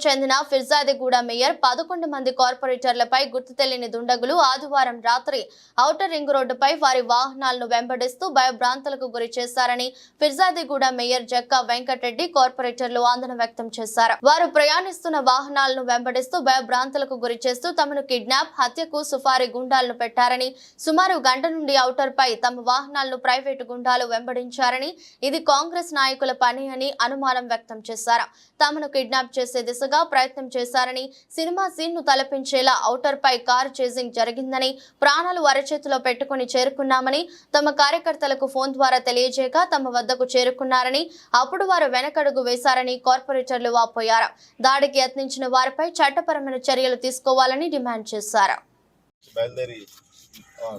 చెందిన ఫిర్జాదిగూడ మేయర్ 11 మంది కార్పొరేటర్లపై గుర్తు తెలియని దుండగులు ఆదివారం రాత్రి ఔటర్ రింగ్ రోడ్డుపై వారి వాహనాలను వెంబడిస్తూ భయభ్రాంతులకు గురి చేశారని ఫిర్జాదిగూడ మేయర్ జక్కా వెంకటరెడ్డి కార్పొరేటర్లు ఆందోళన వ్యక్తం చేశారు. వారు ప్రయాణిస్తున్న వాహనాలను వెంబడిస్తూ భయభ్రాంతులకు గురి చేస్తూ తమను కిడ్నాప్, హత్యకు సుఫారీ గుండాలను పెట్టారని, సుమారు గంట నుండి ఔటర్ పై తమ వాహనాలను ప్రైవేటు గుండాలు వెంబడించారని, ఇది కాంగ్రెస్ నాయకుల పని అని అనుమానం వ్యక్తం చేశారు. తమను కిడ్నాప్ చేసే దిశగా ప్రయత్నం చేశారని, సినిమా సీన్ ను తలపించేలా ఔటర్ పై కార్ చేజింగ్ జరిగిందని, ప్రాణాలు అరచేతిలో పెట్టుకుని చేరుకున్నామని తమ కార్యకర్తలకు ఫోన్ ద్వారా తెలియజేయగా తమ వద్దకు చేరుకున్నారని, అప్పుడు వారు వెనకడుగు వేశారని కార్పొరేటర్లు వాపోయారు. దాడికి యత్నించిన వారిపై చట్టపరమైన చర్యలు తీసుకోవాలని డిమాండ్ చేశారు.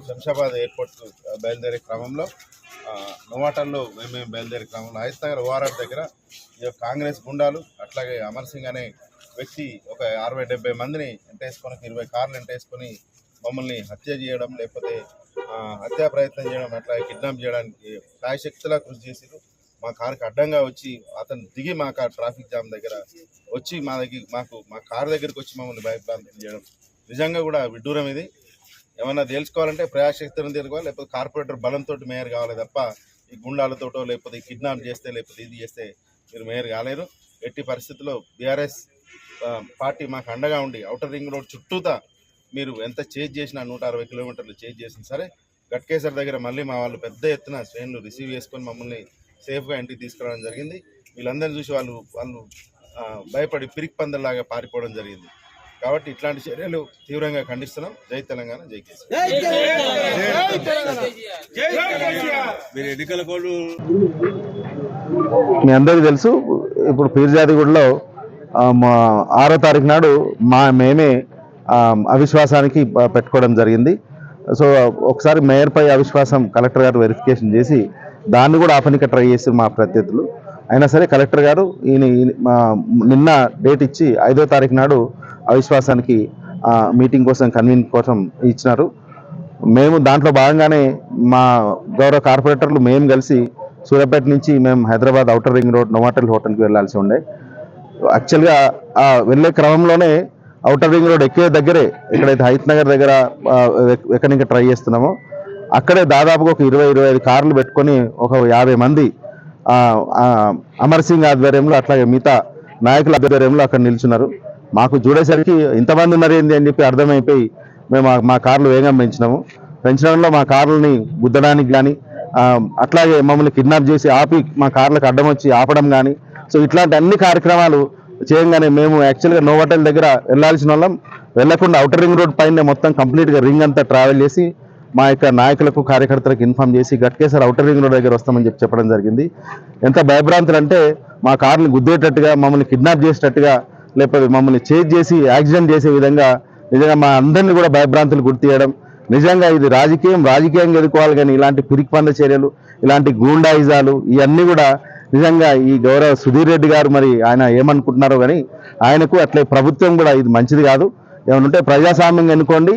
శంషాబాద్ ఎయిర్పోర్ట్ బయలుదేరే క్రమంలో నోవాటల్లో మేము బయలుదేరే క్రమంలో హైత్ నగర్ ఓఆర్ఆర్ దగ్గర కాంగ్రెస్ గుండాలు అట్లాగే అమర్ సింగ్ అనే వ్యక్తి ఒక 60-70 మందిని ఎంటేసుకొని 20 కార్లు ఎంటేసుకొని మమ్మల్ని హత్య చేయడం, లేకపోతే హత్యా ప్రయత్నం చేయడం, అట్లా కిడ్నాప్ చేయడానికి శాయశక్తులా కృషి చేసారు. మా కారుకి అడ్డంగా వచ్చి అతను దిగి మా కారు ట్రాఫిక్ జామ్ దగ్గర వచ్చి మా కారు దగ్గరికి వచ్చి మమ్మల్ని భయభ్రాంతం చేయడం నిజంగా కూడా విడ్డూరం. ఇది ఏమన్నా తెలుసుకోవాలంటే ప్రజాశక్తిని తెలుసుకోవాలి, లేకపోతే కార్పొరేటర్ బలంతో మేయర్ కావాలి తప్ప ఈ గుండాలతోటో లేకపోతే కిడ్నాప్ చేస్తే లేకపోతే ఇది చేస్తే మీరు మేయర్ కాలేరు. ఎట్టి పరిస్థితుల్లో బీఆర్ఎస్ పార్టీ మాకు అండగా ఉండి ఔటర్ రింగ్ రోడ్ చుట్టూతా మీరు ఎంత చేంజ్ చేసినా 160 కిలోమీటర్లు చేంజ్ చేసినా సరే గట్కేసర్ దగ్గర మళ్ళీ మా వాళ్ళు పెద్ద ఎత్తున శ్రేణులు రిసీవ్ చేసుకొని మమ్మల్ని సేఫ్గా ఇంటికి తీసుకురావడం జరిగింది. వీళ్ళందరినీ చూసి వాళ్ళు భయపడి పిరికి పందల్లాగా పారిపోవడం జరిగింది. కాబట్టి ఇట్లాంటి చర్యలు తీవ్రంగా ఖండిస్తున్నాం. జై తెలంగాణ, జై కేసీఆర్. మీ అందరికీ తెలుసు, ఇప్పుడు పీర్జాదిగూడలో 6వ తారీఖు నాడు మేమే అవిశ్వాసానికి పెట్టుకోవడం జరిగింది. సో ఒకసారి మేయర్పై అవిశ్వాసం కలెక్టర్ గారు వెరిఫికేషన్ చేసి దాన్ని కూడా ఆపనికి ట్రై చేసి మా ప్రత్యర్థులు అయినా సరే కలెక్టర్ గారు నిన్న డేట్ ఇచ్చి 5వ తారీఖు నాడు అవిశ్వాసానికి మీటింగ్ కోసం కన్వీన్ కోసం ఇచ్చినారు. మేము దాంట్లో భాగంగానే మా గౌరవ కార్పొరేటర్లు మేము కలిసి సూర్యాపేట నుంచి మేము Hyderabad outer ring road Novotel హోటల్కి వెళ్లాల్సి ఉండే. యాక్చువల్గా వెళ్ళే క్రమంలోనే ఔటర్ రింగ్ రోడ్ ఎక్కే దగ్గరే ఎక్కడైతే హైత్ నగర్ దగ్గర ఎక్కడికి ట్రై చేస్తున్నామో అక్కడే దాదాపుగా ఒక 20-25 కార్లు పెట్టుకొని ఒక 50 మంది అమర్ సింగ్ ఆధ్వర్యంలో అట్లాగే మిగతా నాయకుల ఆధ్వర్యంలో అక్కడ నిల్చున్నారు. మాకు చూడేసరికి ఇంతమంది ఉన్నారు ఏంది అని చెప్పి అర్థమైపోయి మేము మా కార్లు వేగం పెంచడంలో మా కార్లని గుద్దడానికి కానీ అట్లాగే మమ్మల్ని కిడ్నాప్ చేసి ఆపి మా కార్లకు అడ్డం వచ్చి ఆపడం కానీ, సో ఇట్లాంటి అన్ని కార్యక్రమాలు చేయగానే మేము యాక్చువల్గా నోవాటెల్ దగ్గర వెళ్లాల్సిన వాళ్ళం వెళ్లకుండా ఔటర్ రింగ్ రోడ్ పైన మొత్తం కంప్లీట్గా రింగ్ అంతా ట్రావెల్ చేసి మా యొక్క నాయకులకు కార్యకర్తలకు ఇన్ఫార్మ్ చేసి గట్కేసర్ ఔటర్ రింగ్ రోడ్ దగ్గర వస్తామని చెప్పడం జరిగింది. ఎంత భయభ్రాంతులు అంటే మా కార్ని గుద్దేటట్టుగా, మమ్మల్ని కిడ్నాప్ చేసేటట్టుగా, లేకపోతే మమ్మల్ని చేజ్ చేసి యాక్సిడెంట్ చేసే విధంగా నిజంగా మా అందరినీ కూడా భయభ్రాంతులు గుర్తు చేయడం. నిజంగా ఇది రాజకీయంగా ఎదుర్కోవాలి, కానీ ఇలాంటి పిరికిపంద చర్యలు, ఇలాంటి గూండాయిజాలు ఇవన్నీ కూడా నిజంగా ఈ గౌరవ సుధీర్ రెడ్డి గారు మరి ఆయన ఏమనుకుంటున్నారో కానీ ఆయనకు అట్లే ప్రభుత్వం కూడా ఇది మంచిది కాదు. ఏమనుంటే ప్రజాస్వామ్యంగా ఎన్నుకోండి,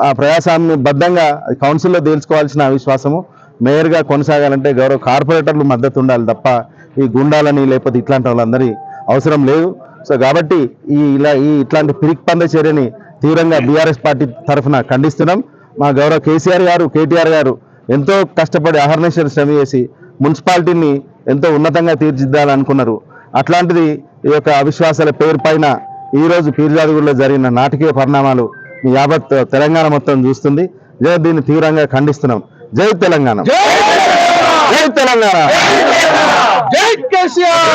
ఆ ప్రజాస్వామ్యబద్ధంగా కౌన్సిల్లో తేల్చుకోవాల్సిన అవిశ్వాసము మేయర్గా కొనసాగాలంటే గౌరవ కార్పొరేటర్లు మద్దతు ఉండాలి తప్ప ఈ గుండాలని లేకపోతే ఇట్లాంటి వాళ్ళందరి అవసరం లేదు. సో కాబట్టి ఇట్లాంటి పిరికిపంద చర్యని తీవ్రంగా బీఆర్ఎస్ పార్టీ తరఫున ఖండిస్తున్నాం. మా గౌరవ కేటీఆర్ గారు ఎంతో కష్టపడి అహర్నిశలు శ్రమ చేసి మున్సిపాలిటీని ఎంతో ఉన్నతంగా తీర్చిదిద్దాలనుకున్నారు. అట్లాంటిది ఈ యొక్క అవిశ్వాసాల పేరు పైన ఈరోజు పీర్జాదిగూడలో జరిగిన నాటకీయ పరిణామాలు మీ యావత్ తెలంగాణ మొత్తం చూస్తుంది. దీన్ని తీవ్రంగా ఖండిస్తున్నాం. జై తెలంగాణ, జై తెలంగాణ, జై కేసీఆర్.